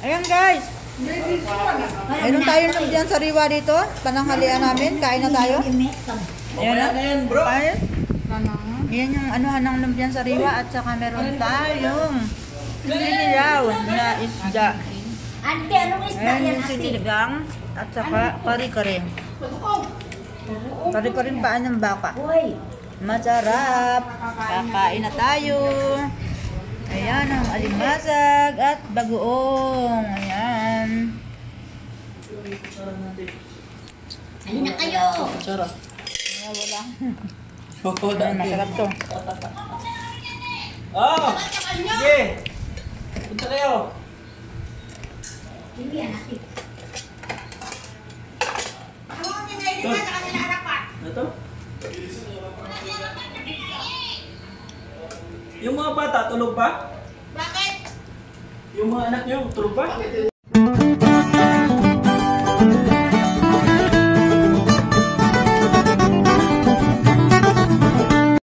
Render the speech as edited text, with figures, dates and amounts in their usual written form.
Ayan guys. Mayroon tayong lumpiang sariwa dito. Pananghalian namin. Kain na tayo. Ayan na yan bro. Ayan yung anuhan ng lumpiang sariwa. At saka meron tayong sinilaw na isda. Ayan yung sinigang. At saka kari-kari. Kari-kari paan ng baka. Masarap. Kakain na tayo. Ayan ang alimasag at bagoong. Ayan. Alin na kayo? Sarap. Wala. Wala. Masarap to. Oh! Sige! Punta kayo! Hindi yan natin. Ito? Yung mga bata, tulog ba? Bakit? Yung mga anak nyo, tulog ba?